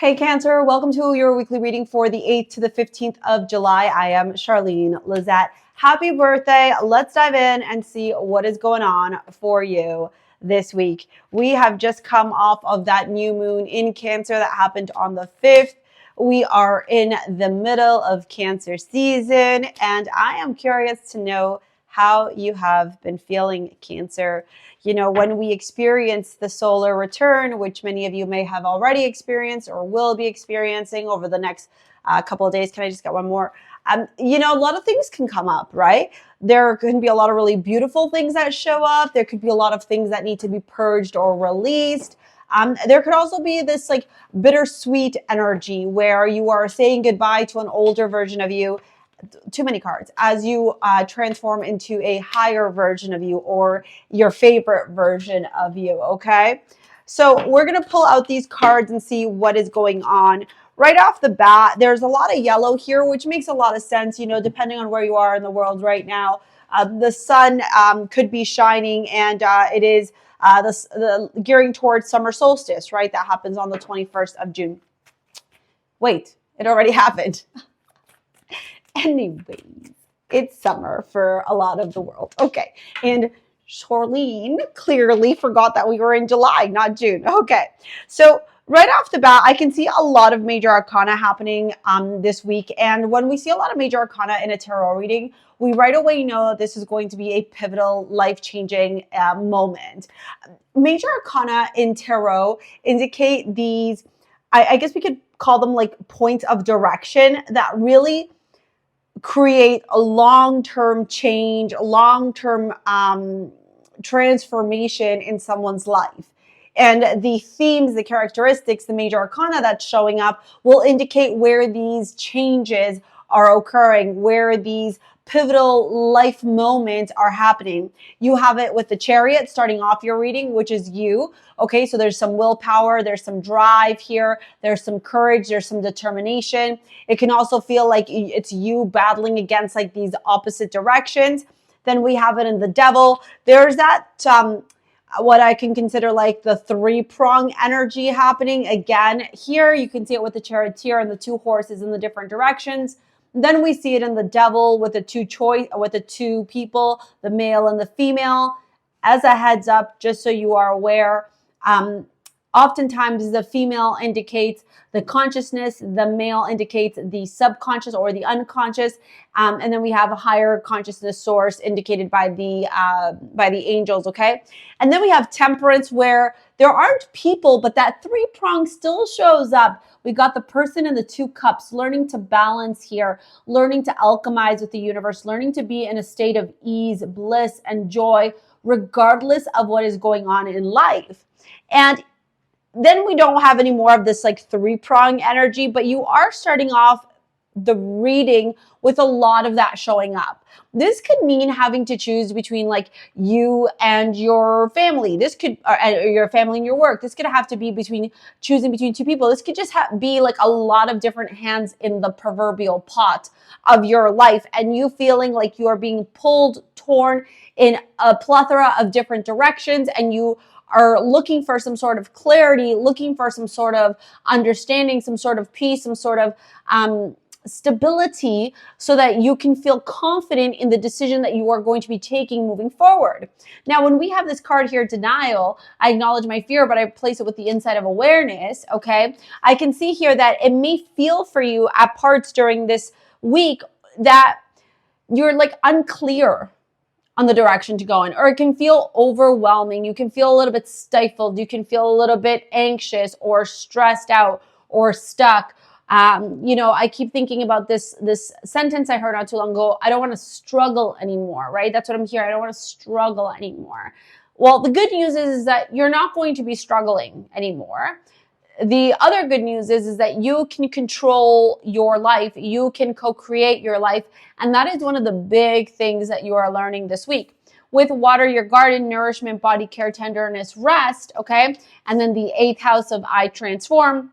Hey Cancer, welcome to your weekly reading for the 8th to the 15th of July. I am Charlene Lizette. Happy birthday. Let's dive in and see what is going on for you this week. We have just come off of that new moon in Cancer that happened on the 5th. We are in the middle of Cancer season, and I am curious to know how you have been feeling, Cancer. You know, when we experience the solar return, which many of you may have already experienced or will be experiencing over the next couple of days. Can I just get one more? You know, a lot of things can come up, right? There can be a lot of really beautiful things that show up. There could be a lot of things that need to be purged or released. There could also be this like bittersweet energy where you are saying goodbye to an older version of you. Too many cards, as you transform into a higher version of you or your favorite version of you. Okay, so we're going to pull out these cards and see what is going on. Right off the bat, there's a lot of yellow here, which makes a lot of sense, you know, depending on where you are in the world right now. The sun could be shining, and it is the gearing towards summer solstice, right? That happens on the 21st of June. Wait, it already happened. Anyways, it's summer for a lot of the world. Okay, and Charlene clearly forgot that we were in July, not June. Okay, so right off the bat, I can see a lot of major arcana happening this week. And when we see a lot of major arcana in a tarot reading, we right away know this is going to be a pivotal, life-changing moment. Major arcana in tarot indicate these, I guess we could call them like points of direction that really create a long-term change, a long-term transformation in someone's life. And the themes, the characteristics, the major arcana that's showing up will indicate where these changes are occurring, where these pivotal life moments are happening. You have it with the Chariot starting off your reading, which is you. Okay, so there's some willpower, there's some drive here, there's some courage, there's some determination. It can also feel like it's you battling against like these opposite directions. Then we have it in the Devil. There's that what I can consider like the three-prong energy happening again here. You can see it with the Charioteer and the two horses in the different directions. Then we see it in the Devil with the two people, the male and the female. As a heads up, just so you are aware, oftentimes the female indicates the consciousness, the male indicates the subconscious or the unconscious, and then we have a higher consciousness source indicated by the angels. Okay, and then we have Temperance, where there aren't people, but that three-prong still shows up. We got the person in the two cups, learning to balance here, learning to alchemize with the universe, learning to be in a state of ease, bliss, and joy, regardless of what is going on in life. And then we don't have any more of this like three-prong energy, but you are starting off the reading with a lot of that showing up. This could mean having to choose between like you and your family. This could, or your family and your work. This could have to be choosing between two people. This could just be like a lot of different hands in the proverbial pot of your life, and you feeling like you are being pulled, torn in a plethora of different directions, and you are looking for some sort of clarity, looking for some sort of understanding, some sort of peace, some sort of stability, so that you can feel confident in the decision that you are going to be taking moving forward. Now, when we have this card here, Denial, I acknowledge my fear, but I place it with the insight of awareness, okay? I can see here that it may feel for you at parts during this week that you're like unclear on the direction to go in, or it can feel overwhelming. You can feel a little bit stifled. You can feel a little bit anxious or stressed out or stuck. You know, I keep thinking about this sentence I heard not too long ago. I don't want to struggle anymore, right? That's what I'm hearing. I don't want to struggle anymore. Well, the good news is that you're not going to be struggling anymore. The other good news is that you can control your life. You can co-create your life. And that is one of the big things that you are learning this week. With water, your garden, nourishment, body care, tenderness, rest, okay? And then the 8th house of I transform.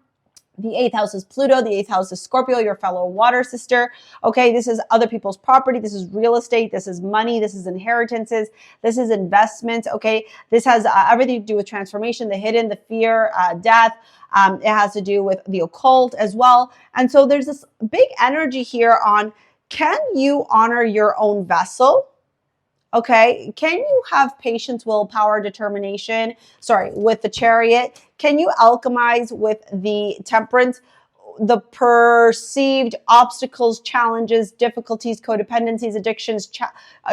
The 8th house is Pluto. The 8th house is Scorpio, your fellow water sister. Okay, this is other people's property. This is real estate. This is money. This is inheritances. This is investments. Okay, this has everything to do with transformation, the hidden, the fear, death. It has to do with the occult as well. And so there's this big energy here on, can you honor your own vessel? Okay, can you have patience, willpower, determination? Sorry, with the Chariot. Can you alchemize with the Temperance? The perceived obstacles, challenges, difficulties, codependencies, addictions,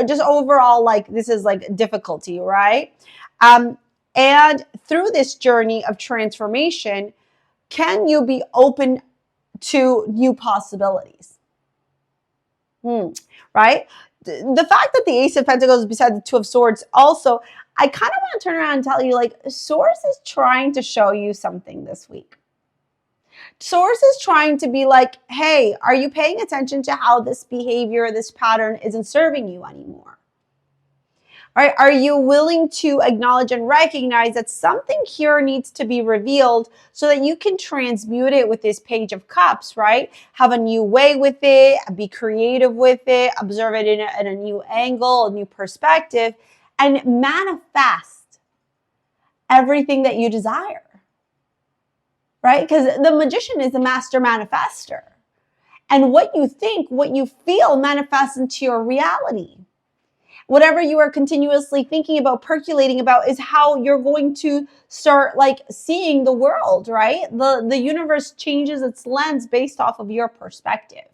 just overall, like this is like difficulty, right? And through this journey of transformation, can you be open to new possibilities? Right? The fact that the Ace of Pentacles is beside the Two of Swords also, I kind of want to turn around and tell you, like, Source is trying to show you something this week. Source is trying to be like, hey, are you paying attention to how this behavior, this pattern isn't serving you anymore? Right? Are you willing to acknowledge and recognize that something here needs to be revealed so that you can transmute it with this Page of Cups, right? Have a new way with it, be creative with it, observe it in a new angle, a new perspective, and manifest everything that you desire, right? Because the Magician is a master manifester. And what you think, what you feel manifests into your reality. Whatever you are continuously thinking about, percolating about, is how you're going to start like seeing the world, right? The universe changes its lens based off of your perspective.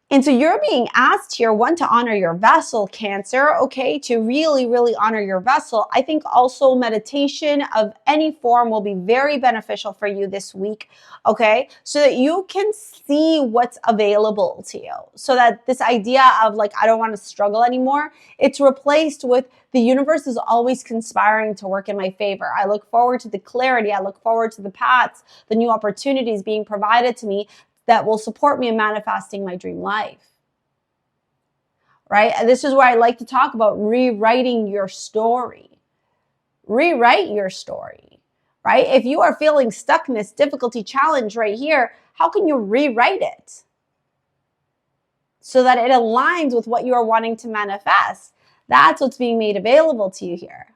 And so you're being asked here, one, to honor your vessel, Cancer, okay, to really, really honor your vessel. I think also meditation of any form will be very beneficial for you this week, okay, so that you can see what's available to you. So that this idea of like, I don't want to struggle anymore, it's replaced with the universe is always conspiring to work in my favor. I look forward to the clarity. I look forward to the paths, the new opportunities being provided to me that will support me in manifesting my dream life, right? And this is where I like to talk about rewriting your story. Rewrite your story, right? If you are feeling stuckness, difficulty, challenge right here, how can you rewrite it so that it aligns with what you are wanting to manifest? That's what's being made available to you here,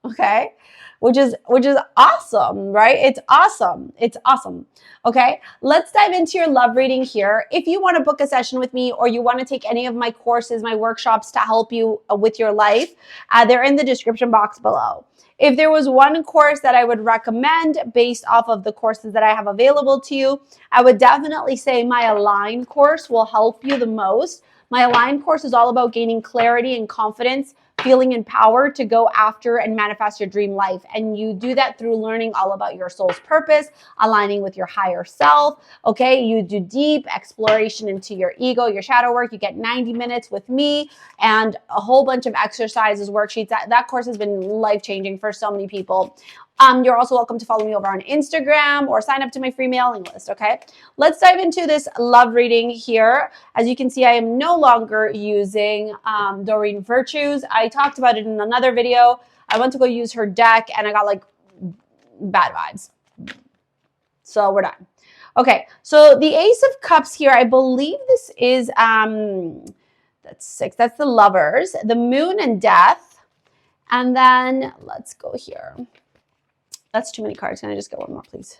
okay? Which is awesome, right? It's awesome. It's awesome. Okay, let's dive into your love reading here. If you want to book a session with me or you want to take any of my courses, my workshops to help you with your life, they're in the description box below. If there was one course that I would recommend based off of the courses that I have available to you, I would definitely say my Align course will help you the most. My Align course is all about gaining clarity and confidence, feeling empowered to go after and manifest your dream life. And you do that through learning all about your soul's purpose, aligning with your higher self. Okay, you do deep exploration into your ego, your shadow work. You get 90 minutes with me and a whole bunch of exercises, worksheets. That course has been life-changing for so many people. You're also welcome to follow me over on Instagram or sign up to my free mailing list, okay? Let's dive into this love reading here. As you can see, I am no longer using Doreen Virtues. I talked about it in another video. I went to go use her deck and I got like bad vibes. So we're done. Okay, so the Ace of Cups here, I believe this is, that's 6. That's the Lovers, the Moon and Death. And then let's go here. That's too many cards. Can I just get one more, please?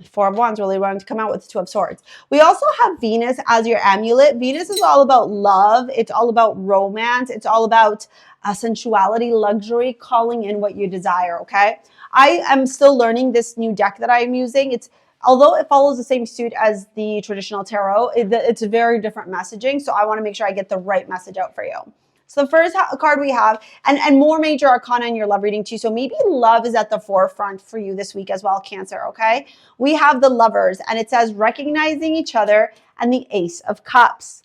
4 of Wands really wanting to come out with 2 of Swords. We also have Venus as your amulet. Venus is all about love. It's all about romance. It's all about sensuality, luxury, calling in what you desire, okay? I am still learning this new deck that I'm using. Although it follows the same suit as the traditional tarot, it's a very different messaging. So I want to make sure I get the right message out for you. So the first card we have, and more major arcana in your love reading too. So maybe love is at the forefront for you this week as well, Cancer, okay? We have the Lovers, and it says recognizing each other and the Ace of Cups.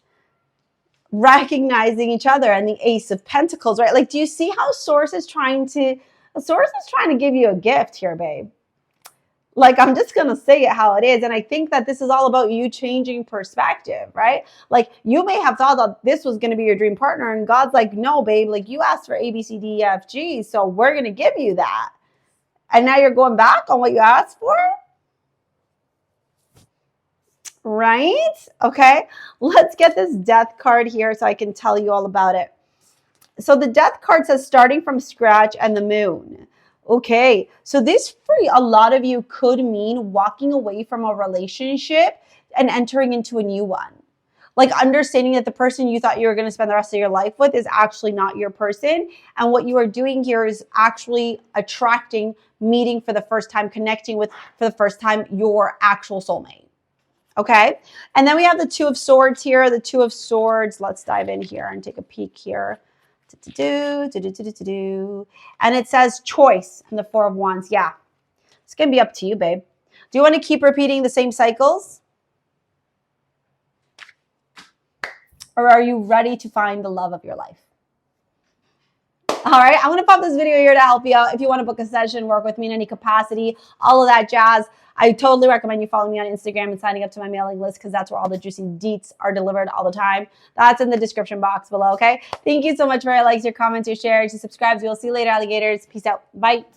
Recognizing each other and the Ace of Pentacles, right? Like, do you see how Source is trying to give you a gift here, babe? Like, I'm just going to say it how it is. And I think that this is all about you changing perspective, right? Like, you may have thought that this was going to be your dream partner. And God's like, no, babe, like you asked for A, B, C, D, E, F, G. So we're going to give you that. And now you're going back on what you asked for? Right? Okay. Let's get this death card here so I can tell you all about it. So the death card says starting from scratch and the moon. Okay. So this for a lot of you could mean walking away from a relationship and entering into a new one. Like understanding that the person you thought you were going to spend the rest of your life with is actually not your person. And what you are doing here is actually attracting, meeting for the first time, connecting with for the first time your actual soulmate. Okay. And then we have the Two of Swords here. The Two of Swords. Let's dive in here and take a peek here. And it says choice and the Four of Wands. Yeah. It's going to be up to you, babe. Do you want to keep repeating the same cycles? Or are you ready to find the love of your life? All right, I'm going to pop this video here to help you out. If you want to book a session, work with me in any capacity, all of that jazz, I totally recommend you following me on Instagram and signing up to my mailing list because that's where all the juicy deets are delivered all the time. That's in the description box below, okay? Thank you so much for your likes, your comments, your shares, your subscribes. We'll see you later, alligators. Peace out. Bye.